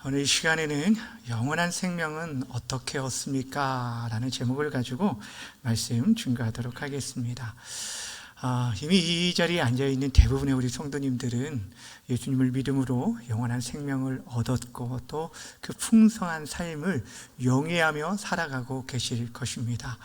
오늘 이 시간에는 영원한 생명은 어떻게 얻습니까? 라는 제목을 가지고 말씀 증거하도록 하겠습니다. 이미 이 자리에 앉아있는 대부분의 우리 성도님들은 예수님을 믿음으로 영원한 생명을 얻었고 또 그 풍성한 삶을 영위하며 살아가고 계실 것입니다.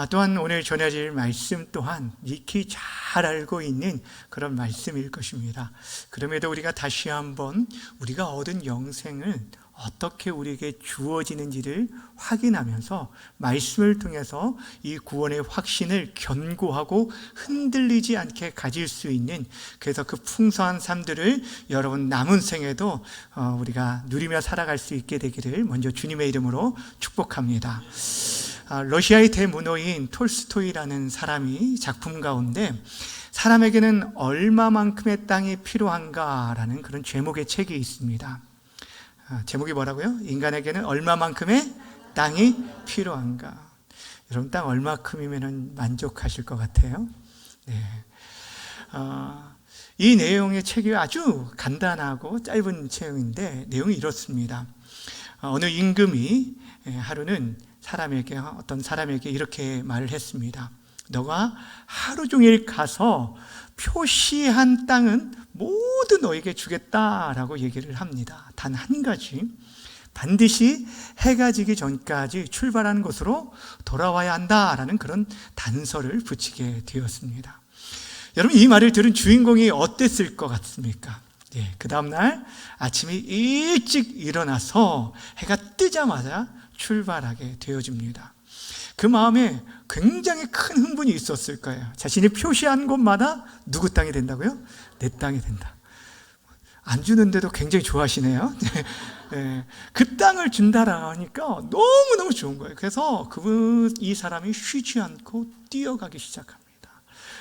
또한 오늘 전해질 말씀 또한 익히 잘 알고 있는 그런 말씀일 것입니다. 그럼에도 우리가 다시 한번 우리가 얻은 영생을 어떻게 우리에게 주어지는지를 확인하면서 말씀을 통해서 이 구원의 확신을 견고하고 흔들리지 않게 가질 수 있는, 그래서 그 풍성한 삶들을 여러분 남은 생에도 우리가 누리며 살아갈 수 있게 되기를 먼저 주님의 이름으로 축복합니다. 러시아의 대문호인 톨스토이라는 사람이 작품 가운데 사람에게는 얼마만큼의 땅이 필요한가라는 그런 제목의 책이 있습니다. 제목이 뭐라고요? 인간에게는 얼마만큼의 땅이 필요한가. 여러분, 땅 얼마큼이면 만족하실 것 같아요? 네. 이 내용의 책이 아주 간단하고 짧은 책인데 내용이 이렇습니다. 어느 임금이 하루는 어떤 사람에게 이렇게 말을 했습니다. 너가 하루 종일 가서 표시한 땅은 모두 너에게 주겠다라고 얘기를 합니다. 단 한 가지, 반드시 해가 지기 전까지 출발하는 곳으로 돌아와야 한다라는 그런 단서를 붙이게 되었습니다. 여러분, 이 말을 들은 주인공이 어땠을 것 같습니까? 그 다음날 아침에 일찍 일어나서 해가 뜨자마자 출발하게 되어집니다. 그 마음에 굉장히 큰 흥분이 있었을 거예요. 자신이 표시한 곳마다 누구 땅이 된다고요? 내 땅이 된다. 안 주는데도 굉장히 좋아하시네요. 그 땅을 준다라 하니까 너무너무 좋은 거예요. 그래서 이 사람이 쉬지 않고 뛰어가기 시작합니다.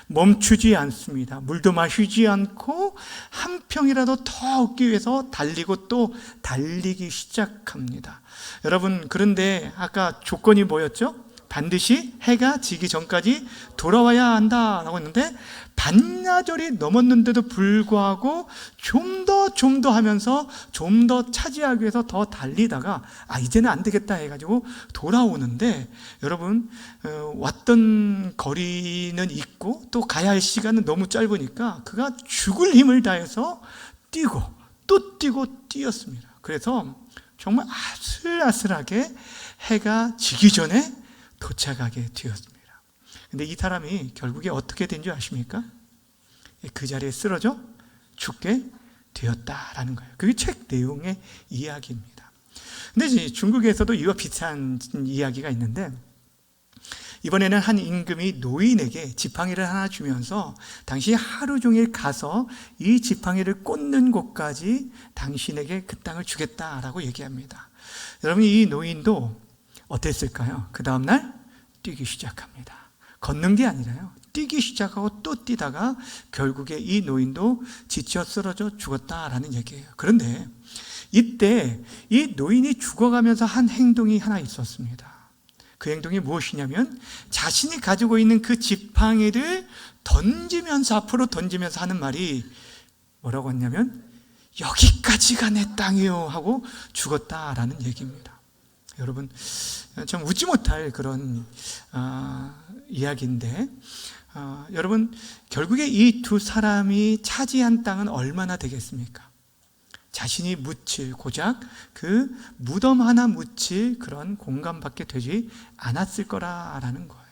멈추지 않습니다. 물도 마시지 않고 한 평이라도 더 얻기 위해서 달리고 또 달리기 시작합니다. 여러분, 그런데 아까 조건이 뭐였죠? 반드시 해가 지기 전까지 돌아와야 한다라고 했는데 반나절이 넘었는데도 불구하고 좀 더 하면서 좀 더 차지하기 위해서 더 달리다가 이제는 안 되겠다 해가지고 돌아오는데, 여러분, 왔던 거리는 있고 또 가야 할 시간은 너무 짧으니까 그가 죽을 힘을 다해서 뛰고 또 뛰고 뛰었습니다. 그래서 정말 아슬아슬하게 해가 지기 전에 도착하게 되었습니다. 근데 이 사람이 결국에 어떻게 된 줄 아십니까? 그 자리에 쓰러져 죽게 되었다라는 거예요. 그게 책 내용의 이야기입니다. 근데 중국에서도 이와 비슷한 이야기가 있는데, 이번에는 한 임금이 노인에게 지팡이를 하나 주면서 당신이 하루 종일 가서 이 지팡이를 꽂는 곳까지 당신에게 그 땅을 주겠다라고 얘기합니다. 여러분, 이 노인도 어땠을까요? 그 다음날 뛰기 시작합니다. 걷는 게 아니라요, 뛰기 시작하고 또 뛰다가 결국에 이 노인도 지쳐 쓰러져 죽었다라는 얘기예요. 그런데 이때 이 노인이 죽어가면서 한 행동이 하나 있었습니다. 그 행동이 무엇이냐면 자신이 가지고 있는 그 지팡이를 앞으로 던지면서 하는 말이 뭐라고 했냐면 여기까지가 내 땅이요 하고 죽었다라는 얘기입니다. 여러분, 참 웃지 못할 그런 이야기인데, 여러분, 결국에 이 두 사람이 차지한 땅은 얼마나 되겠습니까? 자신이 묻힐, 고작 그 무덤 하나 묻힐 그런 공간밖에 되지 않았을 거라는 거예요.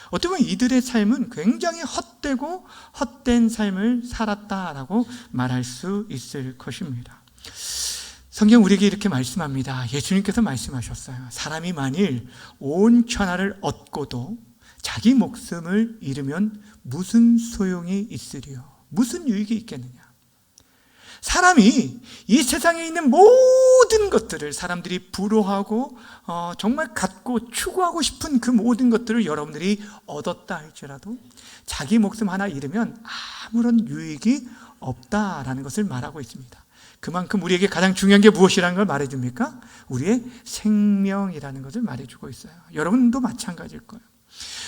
어떻게 보면 이들의 삶은 굉장히 헛되고 헛된 삶을 살았다라고 말할 수 있을 것입니다. 성경 우리에게 이렇게 말씀합니다. 예수님께서 말씀하셨어요. 사람이 만일 온 천하를 얻고도 자기 목숨을 잃으면 무슨 소용이 있으리요? 무슨 유익이 있겠느냐? 사람이 이 세상에 있는 모든 것들을, 사람들이 부러워하고 정말 갖고 추구하고 싶은 그 모든 것들을 여러분들이 얻었다 할지라도 자기 목숨 하나 잃으면 아무런 유익이 없다라는 것을 말하고 있습니다. 그만큼 우리에게 가장 중요한 게 무엇이라는 걸 말해줍니까? 우리의 생명이라는 것을 말해주고 있어요. 여러분도 마찬가지일 거예요.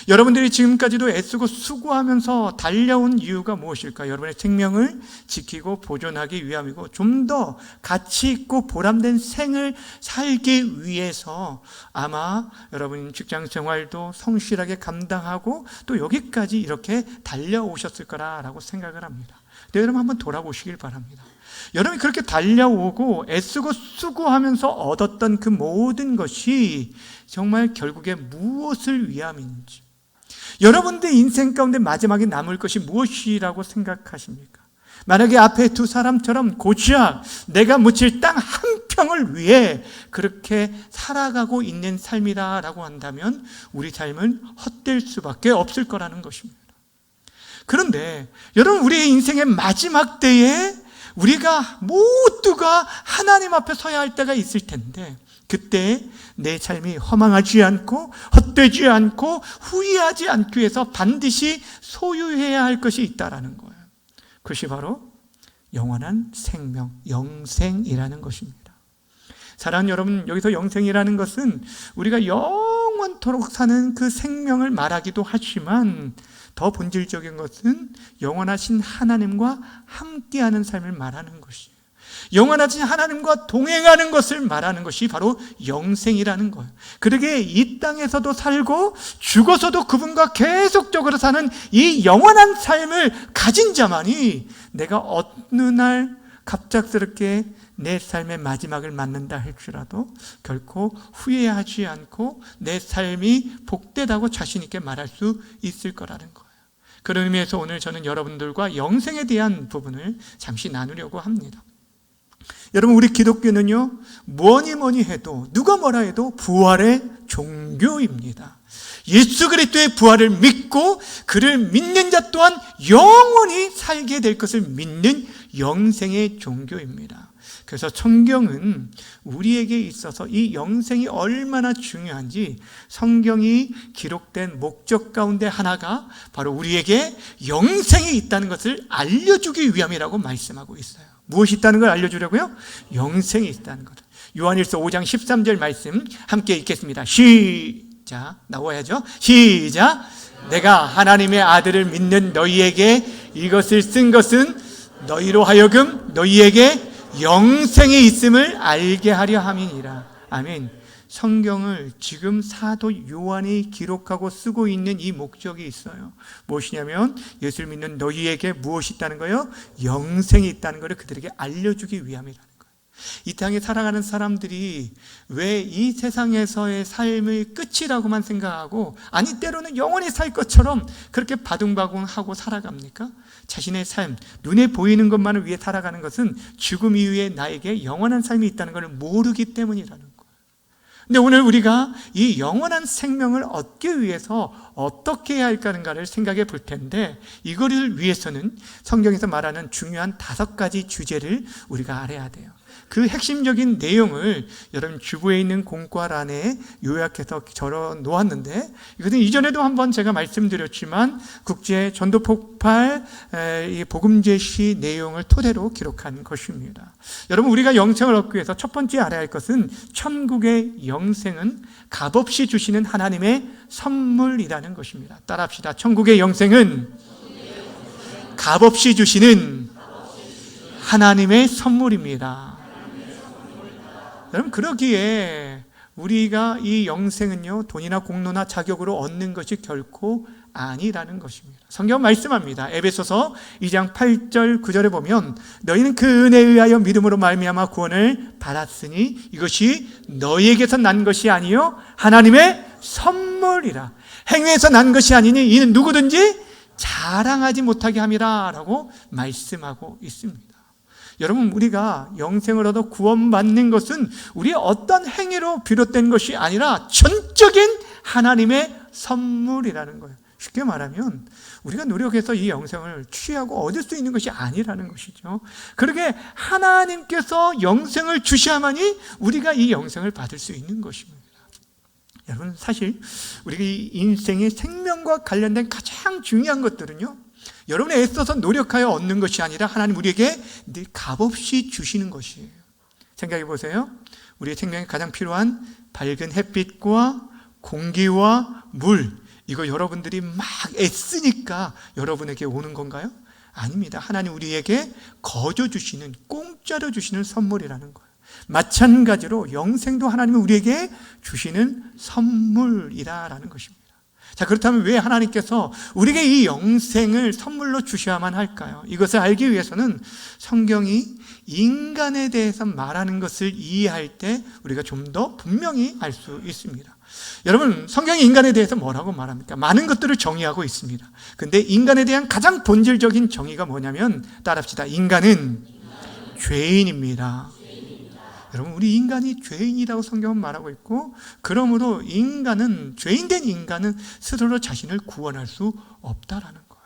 여러분들이 지금까지도 애쓰고 수고하면서 달려온 이유가 무엇일까? 여러분의 생명을 지키고 보존하기 위함이고 좀 더 가치 있고 보람된 생을 살기 위해서 아마 여러분 직장 생활도 성실하게 감당하고 또 여기까지 이렇게 달려오셨을 거라고 생각을 합니다. 근데 여러분 한번 돌아보시길 바랍니다. 여러분이 그렇게 달려오고 애쓰고 수고하면서 얻었던 그 모든 것이 정말 결국에 무엇을 위함인지, 여러분들 인생 가운데 마지막에 남을 것이 무엇이라고 생각하십니까? 만약에 앞에 두 사람처럼 고작 내가 묻힐 땅 한 평을 위해 그렇게 살아가고 있는 삶이다라고 한다면 우리 삶은 헛될 수밖에 없을 거라는 것입니다. 그런데 여러분, 우리의 인생의 마지막 때에 우리가 모두가 하나님 앞에 서야 할 때가 있을 텐데, 그때 내 삶이 허망하지 않고 헛되지 않고 후회하지 않기 위해서 반드시 소유해야 할 것이 있다라는 거예요. 그것이 바로 영원한 생명, 영생이라는 것입니다. 사랑하는 여러분, 여기서 영생이라는 것은 우리가 영원토록 사는 그 생명을 말하기도 하지만 더 본질적인 것은 영원하신 하나님과 함께하는 삶을 말하는 것이에요. 영원하신 하나님과 동행하는 것을 말하는 것이 바로 영생이라는 거예요. 그러게 이 땅에서도 살고 죽어서도 그분과 계속적으로 사는 이 영원한 삶을 가진 자만이 내가 어느 날 갑작스럽게 내 삶의 마지막을 맞는다 할지라도 결코 후회하지 않고 내 삶이 복되다고 자신 있게 말할 수 있을 거라는 거예요. 그런 의미에서 오늘 저는 여러분들과 영생에 대한 부분을 잠시 나누려고 합니다. 여러분, 우리 기독교는요, 뭐니 해도 누가 뭐라 해도 부활의 종교입니다. 예수 그리스도의 부활을 믿고 그를 믿는 자 또한 영원히 살게 될 것을 믿는 영생의 종교입니다. 그래서 성경은 우리에게 있어서 이 영생이 얼마나 중요한지 성경이 기록된 목적 가운데 하나가 바로 우리에게 영생이 있다는 것을 알려주기 위함이라고 말씀하고 있어요. 무엇이 있다는 걸 알려주려고요? 영생이 있다는 것. 요한일서 5장 13절 말씀 함께 읽겠습니다. 시작. 나와야죠. 시작. 내가 하나님의 아들을 믿는 너희에게 이것을 쓴 것은 너희로 하여금 너희에게 영생이 있음을 알게 하려 함이니라. 아멘. 성경을 지금 사도 요한이 기록하고 쓰고 있는 이 목적이 있어요. 무엇이냐면 예수를 믿는 너희에게 무엇이 있다는 거예요? 영생이 있다는 것을 그들에게 알려주기 위함이라는 거예요. 이 땅에 살아가는 사람들이 왜 이 세상에서의 삶의 끝이라고만 생각하고, 아니 때로는 영원히 살 것처럼 그렇게 바둥바둥하고 살아갑니까? 자신의 삶, 눈에 보이는 것만을 위해 살아가는 것은 죽음 이후에 나에게 영원한 삶이 있다는 것을 모르기 때문이라는 거예요. 근데 오늘 우리가 이 영원한 생명을 얻기 위해서 어떻게 해야 할까를 생각해 볼 텐데, 이거를 위해서는 성경에서 말하는 중요한 5가지 주제를 우리가 알아야 돼요. 그 핵심적인 내용을 여러분 주부에 있는 공과란에 요약해서 적어 놓았는데, 이것은 이전에도 한번 제가 말씀드렸지만 국제 전도 폭발 복음 제시 내용을 토대로 기록한 것입니다. 여러분, 우리가 영생을 얻기 위해서 첫 번째 알아야 할 것은 천국의 영생은 값없이 주시는 하나님의 선물이라는 것입니다. 따라합시다. 천국의 영생은 값없이 주시는 하나님의 선물입니다. 여러분, 그러기에 우리가 이 영생은요, 돈이나 공로나 자격으로 얻는 것이 결코 아니라는 것입니다. 성경 말씀합니다. 에베소서 2장 8절 9절에 보면 너희는 그 은혜에 의하여 믿음으로 말미암아 구원을 받았으니 이것이 너희에게서 난 것이 아니요 하나님의 선물이라. 행위에서 난 것이 아니니 이는 누구든지 자랑하지 못하게 함이라 라고 말씀하고 있습니다. 여러분, 우리가 영생을 얻어 구원받는 것은 우리의 어떤 행위로 비롯된 것이 아니라 전적인 하나님의 선물이라는 거예요. 쉽게 말하면 우리가 노력해서 이 영생을 취하고 얻을 수 있는 것이 아니라는 것이죠. 그러게 하나님께서 영생을 주셔야만이 우리가 이 영생을 받을 수 있는 것입니다. 여러분, 사실 우리가 이 인생의 생명과 관련된 가장 중요한 것들은요, 여러분이 애써서 노력하여 얻는 것이 아니라 하나님 우리에게 늘 값없이 주시는 것이에요. 생각해 보세요. 우리의 생명에 가장 필요한 밝은 햇빛과 공기와 물, 이거 여러분들이 막 애쓰니까 여러분에게 오는 건가요? 아닙니다. 하나님 우리에게 거저 주시는, 공짜로 주시는 선물이라는 거예요. 마찬가지로 영생도 하나님은 우리에게 주시는 선물이라는 것입니다. 자, 그렇다면 왜 하나님께서 우리에게 이 영생을 선물로 주셔야만 할까요? 이것을 알기 위해서는 성경이 인간에 대해서 말하는 것을 이해할 때 우리가 좀 더 분명히 알 수 있습니다. 여러분, 성경이 인간에 대해서 뭐라고 말합니까? 많은 것들을 정의하고 있습니다. 근데 인간에 대한 가장 본질적인 정의가 뭐냐면, 따라합시다. 인간은 죄인입니다. 여러분, 우리 인간이 죄인이라고 성경은 말하고 있고, 그러므로 인간은, 죄인된 인간은 스스로 자신을 구원할 수 없다라는 거예요.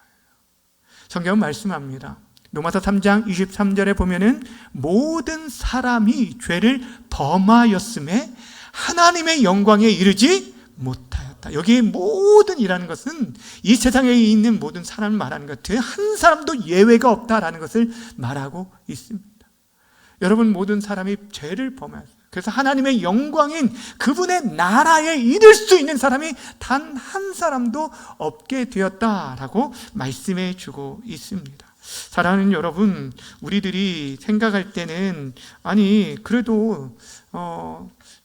성경은 말씀합니다. 로마서 3장 23절에 보면은 모든 사람이 죄를 범하였음에 하나님의 영광에 이르지 못하였다. 여기에 모든이라는 것은 이 세상에 있는 모든 사람을 말하는 것 같아요. 한 사람도 예외가 없다라는 것을 말하고 있습니다. 여러분, 모든 사람이 죄를 범했어요. 그래서 하나님의 영광인 그분의 나라에 이를 수 있는 사람이 단 한 사람도 없게 되었다라고 말씀해 주고 있습니다. 사랑하는 여러분, 우리들이 생각할 때는 아니 그래도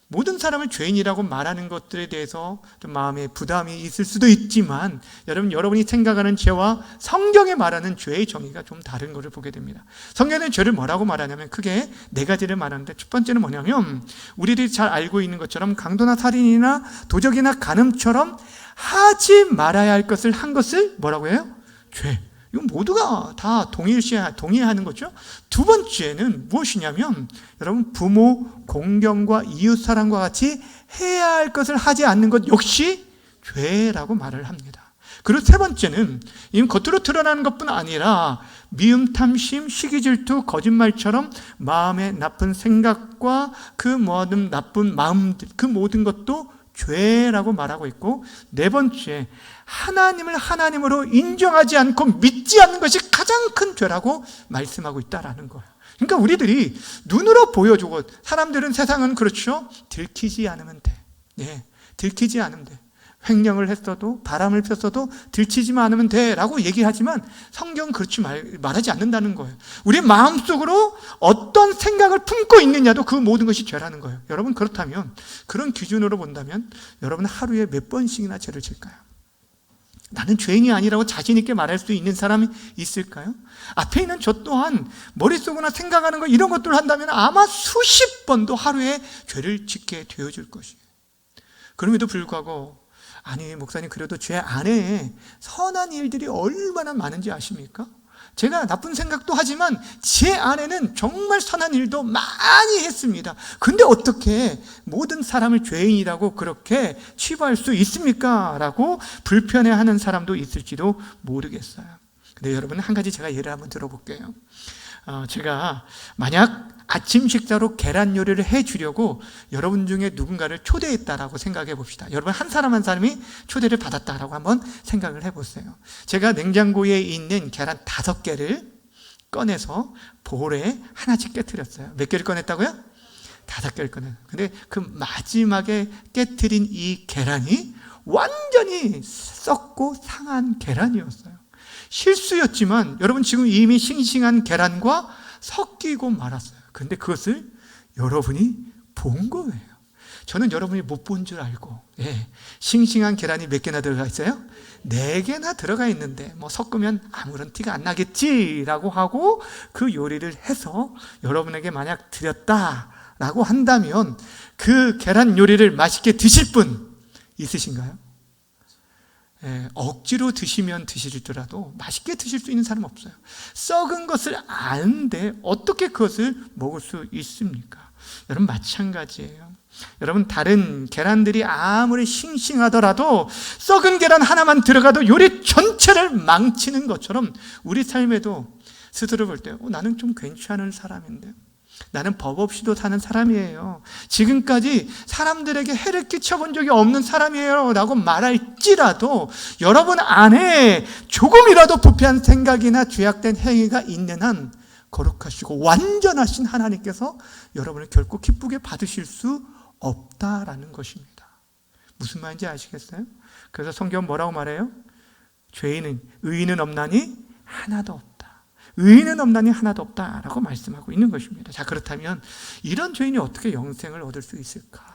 모든 사람을 죄인이라고 말하는 것들에 대해서 좀 마음에 부담이 있을 수도 있지만, 여러분이 생각하는 죄와 성경에 말하는 죄의 정의가 좀 다른 것을 보게 됩니다. 성경에는 죄를 뭐라고 말하냐면 크게 네 가지를 말하는데, 첫 번째는 뭐냐면 우리들이 잘 알고 있는 것처럼 강도나 살인이나 도적이나 간음처럼 하지 말아야 할 것을 한 것을 뭐라고 해요? 죄. 이건 모두가 다 동의하는 거죠. 두 번째는 무엇이냐면, 여러분, 부모, 공경과 이웃사랑과 같이 해야 할 것을 하지 않는 것 역시 죄라고 말을 합니다. 그리고 세 번째는 이건 겉으로 드러나는 것뿐 아니라 미움, 탐심, 시기, 질투, 거짓말처럼 마음의 나쁜 생각과 그 모든 나쁜 마음들, 그 모든 것도 죄라고 말하고 있고, 네 번째, 하나님을 하나님으로 인정하지 않고 믿지 않는 것이 가장 큰 죄라고 말씀하고 있다라는 거예요. 그러니까 우리들이 눈으로 보여주고, 사람들은 세상은 그렇죠. 들키지 않으면 돼. 예, 들키지 않으면 돼. 횡령을 했어도, 바람을 폈어도 들키지만 않으면 돼 라고 얘기하지만 성경은 그렇지 말하지 않는다는 거예요. 우리 마음속으로 어떤 생각을 품고 있느냐도 그 모든 것이 죄라는 거예요. 여러분, 그렇다면, 그런 기준으로 본다면 여러분 하루에 몇 번씩이나 죄를 질까요? 나는 죄인이 아니라고 자신 있게 말할 수 있는 사람이 있을까요? 앞에 있는 저 또한 머릿속으로 생각하는 거, 이런 것들을 한다면 아마 수십 번도 하루에 죄를 짓게 되어질 것이에요. 그럼에도 불구하고, 아니 목사님, 그래도 죄 안에 선한 일들이 얼마나 많은지 아십니까? 제가 나쁜 생각도 하지만 제 안에는 정말 선한 일도 많이 했습니다. 근데 어떻게 모든 사람을 죄인이라고 그렇게 취급할 수 있습니까? 라고 불편해하는 사람도 있을지도 모르겠어요. 근데 여러분, 한 가지 제가 예를 한번 들어볼게요. 제가 만약 아침 식사로 계란 요리를 해주려고 여러분 중에 누군가를 초대했다라고 생각해 봅시다. 여러분, 한 사람이 초대를 받았다라고 한번 생각을 해보세요. 제가 냉장고에 있는 계란 5개를 꺼내서 볼에 하나씩 깨뜨렸어요. 몇 개를 꺼냈다고요? 5개를 꺼냈어요. 근데 그 마지막에 깨뜨린 이 계란이 완전히 썩고 상한 계란이었어요. 실수였지만 여러분, 지금 이미 싱싱한 계란과 섞이고 말았어요. 그런데 그것을 여러분이 본 거예요. 저는 여러분이 못 본 줄 알고, 싱싱한 계란이 몇 개나 들어가 있어요? 4개나 들어가 있는데 뭐 섞으면 아무런 티가 안 나겠지라고 하고 그 요리를 해서 여러분에게 만약 드렸다라고 한다면, 그 계란 요리를 맛있게 드실 분 있으신가요? 억지로 드시면 드시더라도 맛있게 드실 수 있는 사람 없어요. 썩은 것을 아는데 어떻게 그것을 먹을 수 있습니까? 여러분, 마찬가지예요. 여러분, 다른 계란들이 아무리 싱싱하더라도 썩은 계란 하나만 들어가도 요리 전체를 망치는 것처럼 우리 삶에도 스스로 볼 때 나는 좀 괜찮은 사람인데, 나는 법 없이도 사는 사람이에요, 지금까지 사람들에게 해를 끼쳐본 적이 없는 사람이에요 라고 말할지라도 여러분 안에 조금이라도 부패한 생각이나 죄악된 행위가 있는 한 거룩하시고 완전하신 하나님께서 여러분을 결코 기쁘게 받으실 수 없다라는 것입니다. 무슨 말인지 아시겠어요? 그래서 성경은 뭐라고 말해요? 의인은 없나니 하나도 없다. 의인은 없나니 하나도 없다라고 말씀하고 있는 것입니다. 자, 그렇다면 이런 죄인이 어떻게 영생을 얻을 수 있을까?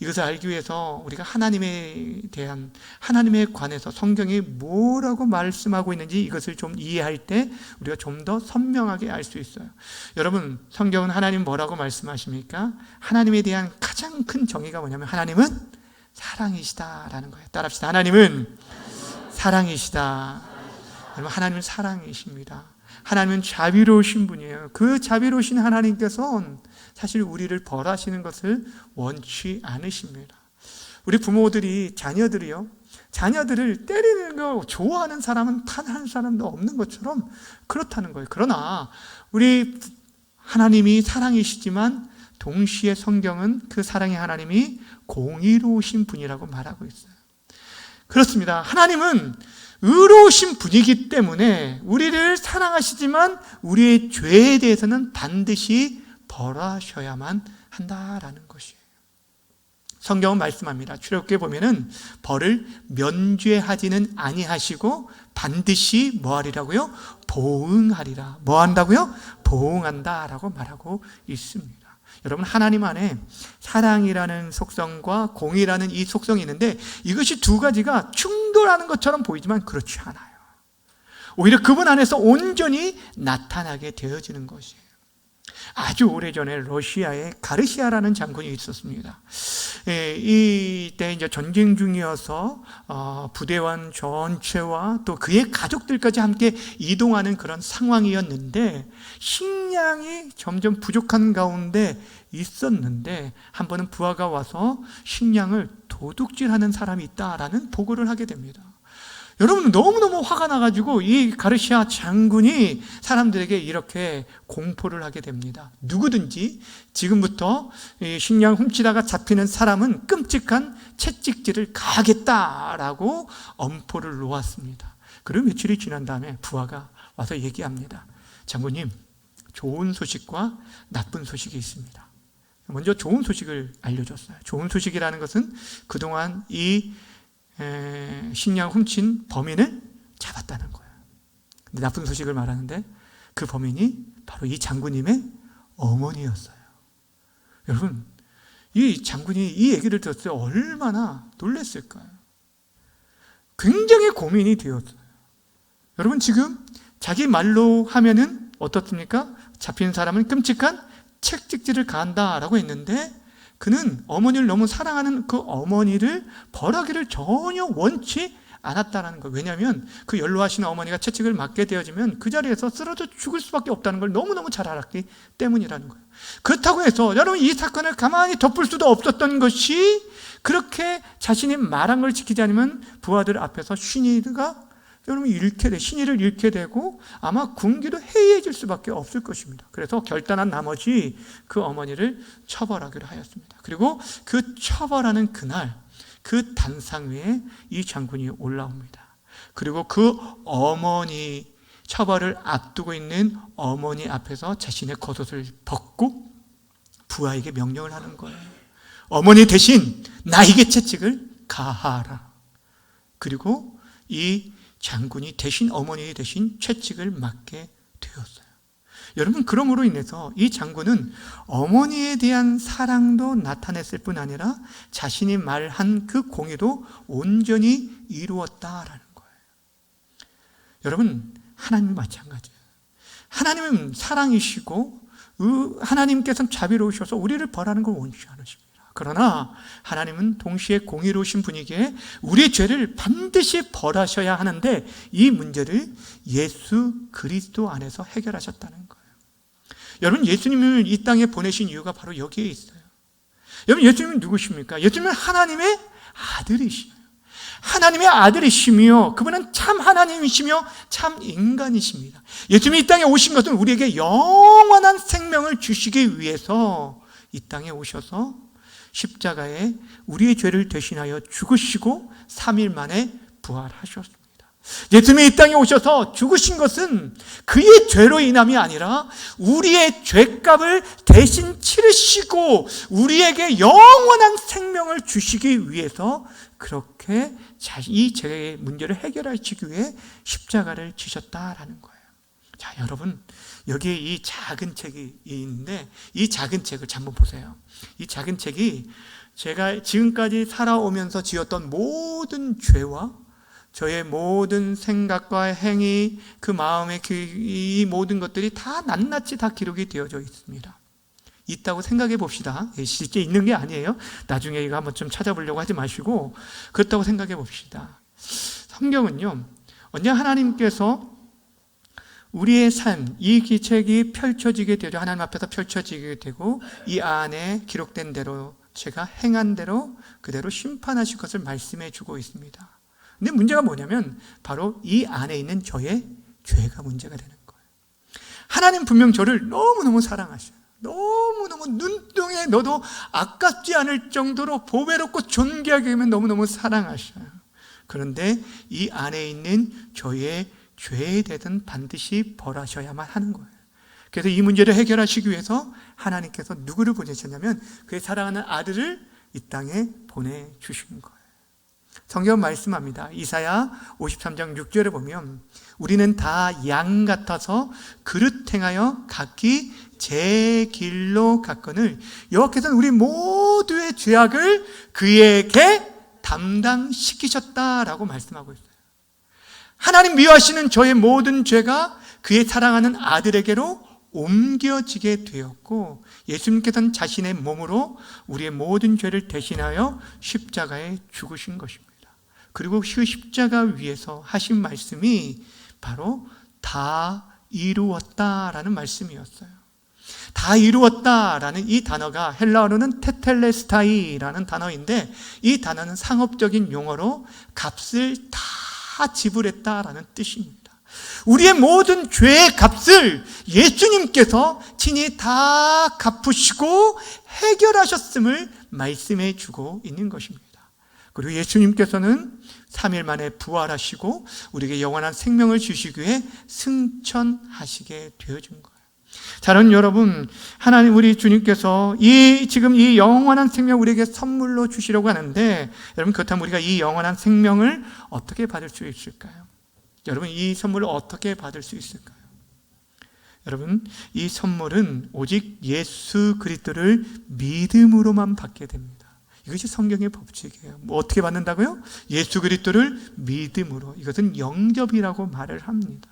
이것을 알기 위해서 우리가 하나님에 관해서 성경이 뭐라고 말씀하고 있는지 이것을 좀 이해할 때 우리가 좀 더 선명하게 알 수 있어요. 여러분, 성경은 하나님 뭐라고 말씀하십니까? 하나님에 대한 가장 큰 정의가 뭐냐면 하나님은 사랑이시다라는 거예요. 따라합시다. 하나님은 사랑이시다. 여러분, 하나님은 사랑이십니다. 하나님은 자비로우신 분이에요. 그 자비로우신 하나님께서는 사실 우리를 벌하시는 것을 원치 않으십니다. 우리 부모들이 자녀들을 때리는 거 좋아하는 사람은 단 한 사람도 없는 것처럼 그렇다는 거예요. 그러나 우리 하나님이 사랑이시지만 동시에 성경은 그 사랑의 하나님이 공의로우신 분이라고 말하고 있어요. 그렇습니다. 하나님은 의로우신 분이기 때문에 우리를 사랑하시지만 우리의 죄에 대해서는 반드시 벌하셔야만 한다라는 것이에요. 성경은 말씀합니다. 출애굽기에 보면은 벌을 면죄하지는 아니하시고 반드시 뭐하리라고요? 보응하리라. 뭐 한다고요? 보응한다라고 말하고 있습니다. 여러분, 하나님 안에 사랑이라는 속성과 공의라는 이 속성이 있는데 이것이 두 가지가 충돌하는 것처럼 보이지만 그렇지 않아요. 오히려 그분 안에서 온전히 나타나게 되어지는 것이에요. 아주 오래전에 러시아에 가르시아라는 장군이 있었습니다. 이때 이제 전쟁 중이어서 부대원 전체와 또 그의 가족들까지 함께 이동하는 그런 상황이었는데 식량이 점점 부족한 가운데 있었는데 한 번은 부하가 와서 식량을 도둑질하는 사람이 있다라는 보고를 하게 됩니다. 여러분, 너무너무 화가 나가지고 이 가르시아 장군이 사람들에게 이렇게 공포를 하게 됩니다. 누구든지 지금부터 식량 훔치다가 잡히는 사람은 끔찍한 채찍질을 가하겠다라고 엄포를 놓았습니다. 그리고 며칠이 지난 다음에 부하가 와서 얘기합니다. 장군님, 좋은 소식과 나쁜 소식이 있습니다. 먼저 좋은 소식을 알려줬어요. 좋은 소식이라는 것은 그동안 이 식량 훔친 범인을 잡았다는 거예요. 근데 나쁜 소식을 말하는데 그 범인이 바로 이 장군님의 어머니였어요. 여러분, 이 장군이 이 얘기를 들었을 때 얼마나 놀랐을까요? 굉장히 고민이 되었어요. 여러분, 지금 자기 말로 하면은 어떻습니까? 잡힌 사람은 끔찍한 채찍질을 가한다라고 했는데 그는 어머니를 너무 사랑하는 그 어머니를 벌하기를 전혀 원치 않았다는 거예요. 왜냐하면 그 연로하신 어머니가 채찍을 맞게 되어지면 그 자리에서 쓰러져 죽을 수밖에 없다는 걸 너무너무 잘 알았기 때문이라는 거예요. 그렇다고 해서 여러분, 이 사건을 가만히 덮을 수도 없었던 것이 그렇게 자신이 말한 걸 지키지 않으면 부하들 앞에서 신의를 잃게 되고 아마 군기도 해이해질 수밖에 없을 것입니다. 그래서 결단한 나머지 그 어머니를 처벌하기로 하였습니다. 그리고 그 처벌하는 그날 그 단상 위에 이 장군이 올라옵니다. 그리고 그 어머니, 처벌을 앞두고 있는 어머니 앞에서 자신의 겉옷을 벗고 부하에게 명령을 하는 거예요. 어머니 대신 나에게 채찍을 가하라. 그리고 이 장군이 대신 어머니 대신 채찍을 맞게 되었어요. 여러분, 그러므로 인해서 이 장군은 어머니에 대한 사랑도 나타냈을 뿐 아니라 자신이 말한 그 공의도 온전히 이루었다라는 거예요. 여러분, 하나님은 마찬가지예요. 하나님은 사랑이시고 하나님께서는 자비로우셔서 우리를 벌하는 걸 원치 않으십니다. 그러나 하나님은 동시에 공의로우신 분이기에 우리의 죄를 반드시 벌하셔야 하는데 이 문제를 예수 그리스도 안에서 해결하셨다는 거예요. 여러분, 예수님을 이 땅에 보내신 이유가 바로 여기에 있어요. 여러분, 예수님은 누구십니까? 예수님은 하나님의 아들이시요. 하나님의 아들이시며 그분은 참 하나님이시며 참 인간이십니다. 예수님이 이 땅에 오신 것은 우리에게 영원한 생명을 주시기 위해서 이 땅에 오셔서 십자가에 우리의 죄를 대신하여 죽으시고 3일 만에 부활하셨습니다. 예수님이 이 땅에 오셔서 죽으신 것은 그의 죄로 인함이 아니라 우리의 죄값을 대신 치르시고 우리에게 영원한 생명을 주시기 위해서 그렇게 이 죄의 문제를 해결하시기 위해 십자가를 지셨다라는 거예요. 자, 여러분, 여기에 이 작은 책이 있는데 이 작은 책을 한번 보세요. 이 작은 책이 제가 지금까지 살아오면서 지었던 모든 죄와 저의 모든 생각과 행위, 그 마음의 이 모든 것들이 다 낱낱이 다 기록이 되어져 있습니다. 있다고 생각해 봅시다. 실제 있는 게 아니에요. 나중에 이거 한번 좀 찾아보려고 하지 마시고 그렇다고 생각해 봅시다. 성경은요, 언제 하나님께서 우리의 삶, 이 책이 펼쳐지게 되죠. 하나님 앞에서 펼쳐지게 되고 이 안에 기록된 대로 제가 행한 대로 그대로 심판하실 것을 말씀해 주고 있습니다. 근데 문제가 뭐냐면 바로 이 안에 있는 저의 죄가 문제가 되는 거예요. 하나님 분명 저를 너무너무 사랑하셔요. 너무너무 눈동에 넣어도 아깝지 않을 정도로 보배롭고 존귀하게 하면 너무너무 사랑하셔요. 그런데 이 안에 있는 저의 죄에 대해서는 반드시 벌하셔야만 하는 거예요. 그래서 이 문제를 해결하시기 위해서 하나님께서 누구를 보내셨냐면 그의 사랑하는 아들을 이 땅에 보내주신 거예요. 성경 말씀합니다. 이사야 53장 6절에 보면 우리는 다 양 같아서 그릇 행하여 각기 제 길로 갔거늘 여호와께서는 우리 모두의 죄악을 그에게 담당시키셨다라고 말씀하고 있어요. 하나님 미워하시는 저의 모든 죄가 그의 사랑하는 아들에게로 옮겨지게 되었고 예수님께서는 자신의 몸으로 우리의 모든 죄를 대신하여 십자가에 죽으신 것입니다. 그리고 그 십자가 위에서 하신 말씀이 바로 다 이루었다라는 말씀이었어요. 다 이루었다라는 이 단어가 헬라어로는 테텔레스타이라는 단어인데 이 단어는 상업적인 용어로 값을 다 지불했다라는 뜻입니다. 우리의 모든 죄의 값을 예수님께서 친히 다 갚으시고 해결하셨음을 말씀해 주고 있는 것입니다. 그리고 예수님께서는 3일 만에 부활하시고 우리에게 영원한 생명을 주시기 위해 승천하시게 되어준 거예요. 자, 여러분, 하나님 우리 주님께서 지금 이 영원한 생명 우리에게 선물로 주시려고 하는데 여러분, 그렇다면 우리가 이 영원한 생명을 어떻게 받을 수 있을까요? 여러분, 이 선물을 어떻게 받을 수 있을까요? 여러분, 이 선물은 오직 예수 그리스도를 믿음으로만 받게 됩니다. 이것이 성경의 법칙이에요. 어떻게 받는다고요? 예수 그리스도를 믿음으로. 이것은 영접이라고 말을 합니다.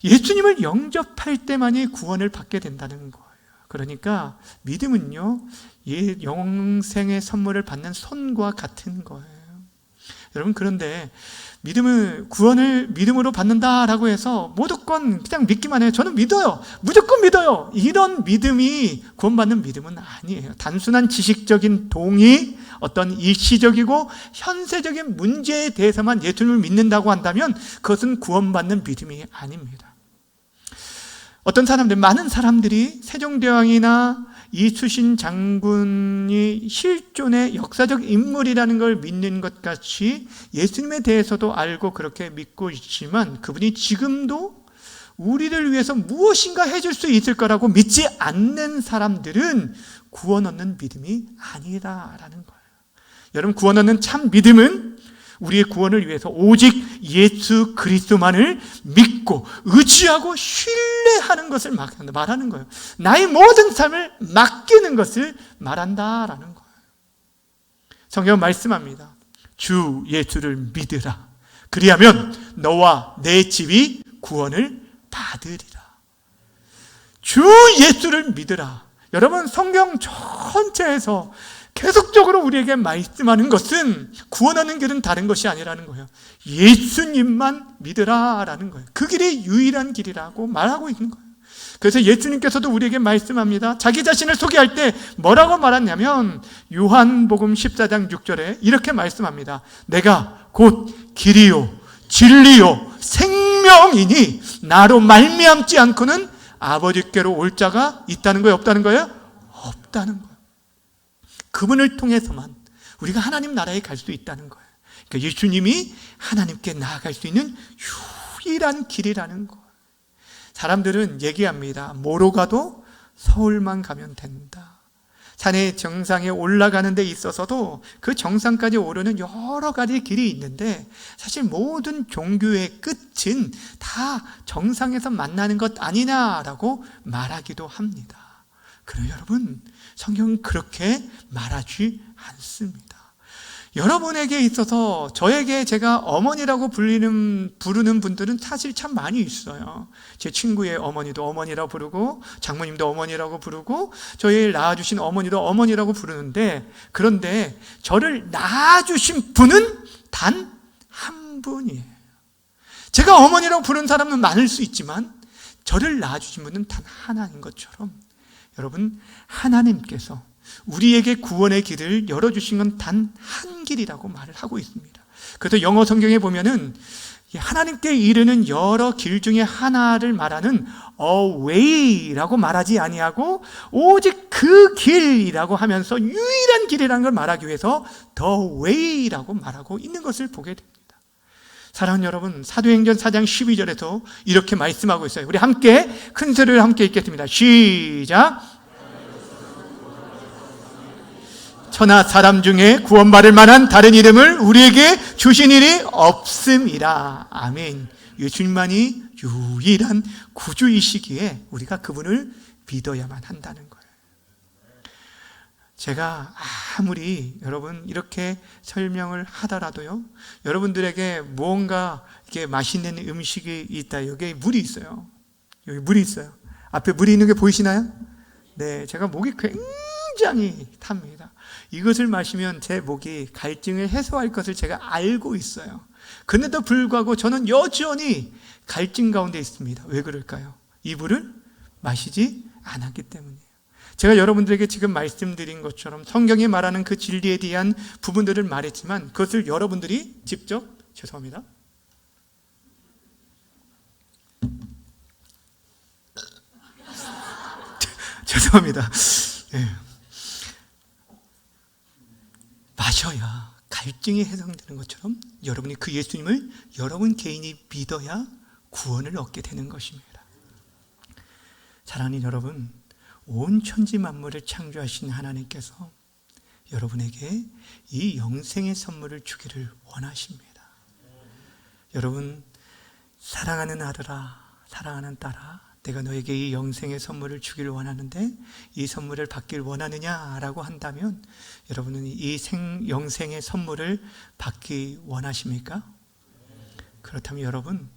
예수님을 영접할 때만이 구원을 받게 된다는 거예요. 그러니까 믿음은요, 영생의 선물을 받는 손과 같은 거예요. 여러분, 그런데 구원을 믿음으로 받는다라고 해서 무조건 그냥 믿기만 해요. 저는 믿어요. 무조건 믿어요. 이런 믿음이 구원받는 믿음은 아니에요. 단순한 지식적인 동의, 어떤 일시적이고 현세적인 문제에 대해서만 예수님을 믿는다고 한다면 그것은 구원받는 믿음이 아닙니다. 많은 사람들이 세종대왕이나 이순신 장군이 실존의 역사적 인물이라는 걸 믿는 것 같이 예수님에 대해서도 알고 그렇게 믿고 있지만 그분이 지금도 우리를 위해서 무엇인가 해줄 수 있을 거라고 믿지 않는 사람들은 구원 얻는 믿음이 아니라는 거예요. 여러분, 구원 얻는 참 믿음은 우리의 구원을 위해서 오직 예수 그리스도만을 믿고 의지하고 신뢰하는 것을 말하는 거예요. 나의 모든 삶을 맡기는 것을 말한다라는 거예요. 성경은 말씀합니다. 주 예수를 믿으라. 그리하면 너와 내 집이 구원을 받으리라. 주 예수를 믿으라. 여러분, 성경 전체에서 계속적으로 우리에게 말씀하는 것은 구원하는 길은 다른 것이 아니라는 거예요. 예수님만 믿으라라는 거예요. 그 길이 유일한 길이라고 말하고 있는 거예요. 그래서 예수님께서도 우리에게 말씀합니다. 자기 자신을 소개할 때 뭐라고 말했냐면 요한복음 14장 6절에 이렇게 말씀합니다. 내가 곧 길이요 진리요 생명이니 나로 말미암지 않고는 아버지께로 올 자가 있다는 거예요? 없다는 거예요? 없다는 거예요. 그분을 통해서만 우리가 하나님 나라에 갈 수 있다는 거예요. 그러니까 예수님이 하나님께 나아갈 수 있는 유일한 길이라는 것. 사람들은 얘기합니다. 뭐로 가도 서울만 가면 된다. 산의 정상에 올라가는 데 있어서도 그 정상까지 오르는 여러 가지 길이 있는데 사실 모든 종교의 끝은 다 정상에서 만나는 것 아니냐라고 말하기도 합니다. 그러나 여러분, 성경은 그렇게 말하지 않습니다. 여러분에게 있어서 저에게 제가 어머니라고 부르는 분들은 사실 참 많이 있어요. 제 친구의 어머니도 어머니라고 부르고, 장모님도 어머니라고 부르고, 저희 낳아주신 어머니도 어머니라고 부르는데, 그런데 저를 낳아주신 분은 단 한 분이에요. 제가 어머니라고 부르는 사람은 많을 수 있지만 저를 낳아주신 분은 단 하나인 것처럼, 여러분, 하나님께서 우리에게 구원의 길을 열어주신 건 단 한 길이라고 말을 하고 있습니다. 그래서 영어 성경에 보면은 하나님께 이르는 여러 길 중에 하나를 말하는 a way라고 말하지 아니하고 오직 그 길이라고 하면서 유일한 길이라는 걸 말하기 위해서 the way라고 말하고 있는 것을 보게 됩니다. 사랑하는 여러분, 사도행전 4장 12절에서 이렇게 말씀하고 있어요. 우리 함께 큰 소리를 함께 읽겠습니다. 시작. 천하 사람 중에 구원받을 만한 다른 이름을 우리에게 주신 일이 없음이라. 아멘. 예수님만이 유일한 구주이시기에 우리가 그분을 믿어야만 한다는 거예요. 제가 아무리 여러분 이렇게 설명을 하더라도요, 여러분들에게 무언가 이렇게 맛있는 음식이 있다. 여기에 물이 있어요. 여기 물이 있어요. 앞에 물이 있는 게 보이시나요? 네, 제가 목이 굉장히 탑니다. 이것을 마시면 제 목이 갈증을 해소할 것을 제가 알고 있어요. 그런데도 불구하고 저는 여전히 갈증 가운데 있습니다. 왜 그럴까요? 이 물을 마시지 않았기 때문이에요. 제가 여러분들에게 지금 말씀드린 것처럼 성경이 말하는 그 진리에 대한 부분들을 말했지만 그것을 여러분들이 직접, 죄송합니다, 죄송합니다. 네. 마셔야 갈증이 해소되는 것처럼 여러분이 그 예수님을 여러분 개인이 믿어야 구원을 얻게 되는 것입니다. 사랑하는 여러분, 온 천지 만물을 창조하신 하나님께서 여러분에게 이 영생의 선물을 주기를 원하십니다. 여러분, 사랑하는 아들아, 사랑하는 딸아, 내가 너에게 이 영생의 선물을 주기를 원하는데 이 선물을 받길 원하느냐라고 한다면 여러분은 이 영생의 선물을 받기 원하십니까? 그렇다면 여러분,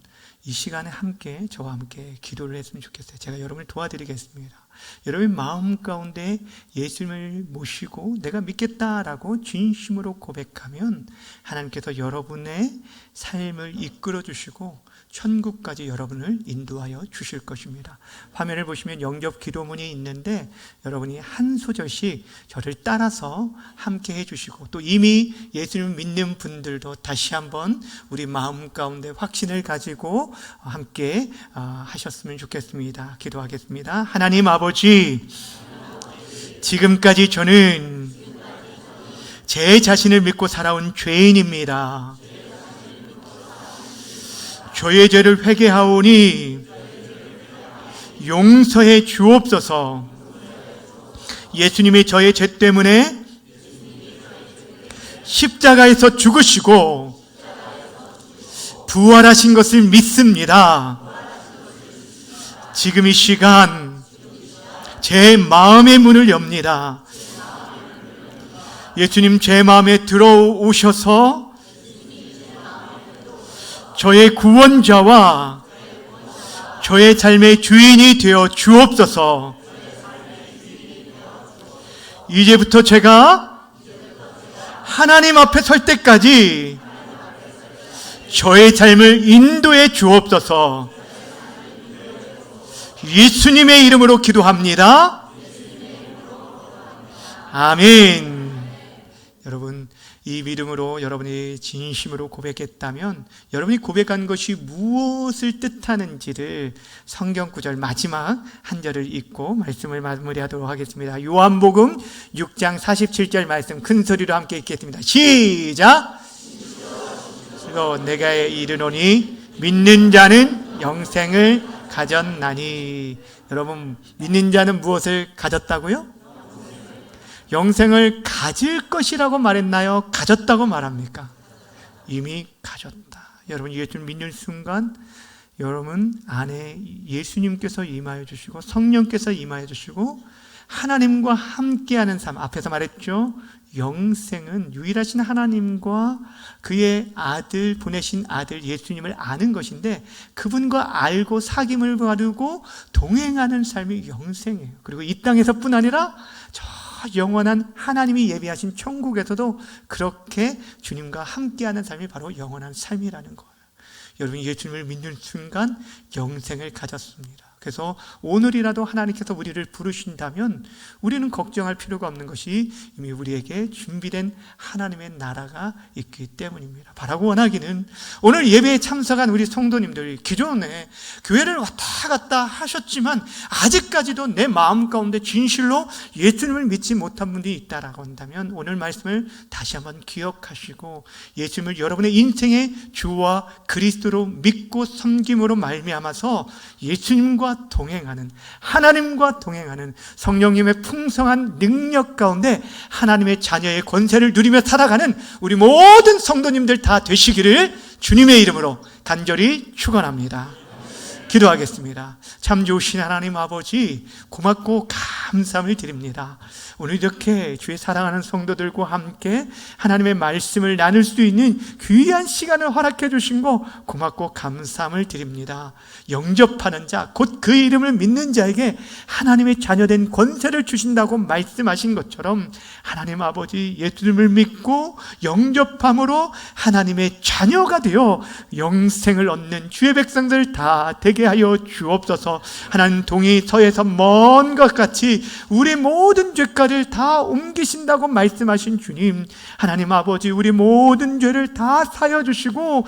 이 시간에 함께 저와 함께 기도를 했으면 좋겠어요. 제가 여러분을 도와드리겠습니다. 여러분 마음 가운데 예수님을 모시고 내가 믿겠다라고 진심으로 고백하면 하나님께서 여러분의 삶을 이끌어 주시고 천국까지 여러분을 인도하여 주실 것입니다. 화면을 보시면 영접 기도문이 있는데 여러분이 한 소절씩 저를 따라서 함께 해주시고 또 이미 예수님을 믿는 분들도 다시 한번 우리 마음 가운데 확신을 가지고 함께 하셨으면 좋겠습니다. 기도하겠습니다. 하나님 아버지, 지금까지 저는 제 자신을 믿고 살아온 죄인입니다. 저의 죄를 회개하오니 용서해 주옵소서. 예수님이 저의 죄 때문에 십자가에서 죽으시고 부활하신 것을 믿습니다. 지금 이 시간 제 마음의 문을 엽니다. 예수님, 제 마음에 들어오셔서 저의 구원자와 저의 삶의 주인이 되어 주옵소서. 이제부터 제가 하나님 앞에 설 때까지 저의 삶을 인도해 주옵소서. 예수님의 이름으로 기도합니다. 아멘. 여러분, 이 믿음으로 여러분이 진심으로 고백했다면 여러분이 고백한 것이 무엇을 뜻하는지를 성경 구절 마지막 한 절을 읽고 말씀을 마무리하도록 하겠습니다. 요한복음 6장 47절 말씀 큰 소리로 함께 읽겠습니다. 시작! 또 내가 이르노니 믿는 자는 영생을 가졌나니. 여러분, 믿는 자는 무엇을 가졌다고요? 영생을 가질 것이라고 말했나요? 가졌다고 말합니까? 이미 가졌다. 여러분, 예수를 믿는 순간 여러분 안에 예수님께서 임하여 주시고 성령께서 임하여 주시고 하나님과 함께하는 삶, 앞에서 말했죠. 영생은 유일하신 하나님과 그의 아들, 보내신 아들 예수님을 아는 것인데 그분과 알고 사귐을 가지고 동행하는 삶이 영생이에요. 그리고 이 땅에서뿐 아니라 저 영원한 하나님이 예비하신 천국에서도 그렇게 주님과 함께하는 삶이 바로 영원한 삶이라는 거예요. 여러분, 예수님을 믿는 순간 영생을 가졌습니다. 그래서 오늘이라도 하나님께서 우리를 부르신다면 우리는 걱정할 필요가 없는 것이 이미 우리에게 준비된 하나님의 나라가 있기 때문입니다. 바라고 원하기는 오늘 예배에 참석한 우리 성도님들, 기존에 교회를 왔다 갔다 하셨지만 아직까지도 내 마음 가운데 진실로 예수님을 믿지 못한 분들이 있다라고 한다면 오늘 말씀을 다시 한번 기억하시고 예수님을 여러분의 인생의 주와 그리스도로 믿고 섬김으로 말미암아서 예수님과 동행하는, 하나님과 동행하는 성령님의 풍성한 능력 가운데 하나님의 자녀의 권세를 누리며 살아가는 우리 모든 성도님들 다 되시기를 주님의 이름으로 간절히 축원합니다. 기도하겠습니다. 참 좋으신 하나님 아버지, 고맙고 감사함을 드립니다. 오늘 이렇게 주의 사랑하는 성도들과 함께 하나님의 말씀을 나눌 수 있는 귀한 시간을 허락해 주신 거 고맙고 감사함을 드립니다. 영접하는 자, 곧 그 이름을 믿는 자에게 하나님의 자녀된 권세를 주신다고 말씀하신 것처럼 하나님 아버지, 예수님을 믿고 영접함으로 하나님의 자녀가 되어 영생을 얻는 주의 백성들 다 되게 하여 주옵소서. 하나님, 동이 서에서 먼 것 같이 우리 모든 죄가를 다 옮기신다고 말씀하신 주님, 하나님 아버지, 우리 모든 죄를 다 사여 주시고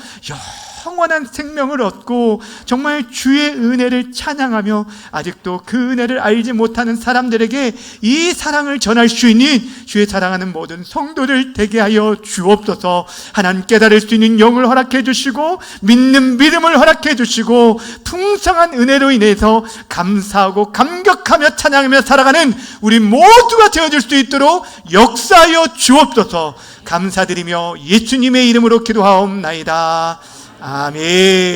영원한 생명을 얻고 정말 주의 은혜를 찬양하며 아직도 그 은혜를 알지 못하는 사람들에게 이 사랑을 전할 수 있는 주의 사랑하는 모든 성도들 되게 하여 주옵소서. 하나님, 깨달을 수 있는 영을 허락해 주시고 믿는 믿음을 허락해 주시고 풍성한 은혜로 인해서 감사하고 감격하며 찬양하며 살아가는 우리 모두가 되어줄 수 있도록 역사하여 주옵소서. 감사드리며 예수님의 이름으로 기도하옵나이다. 아멘.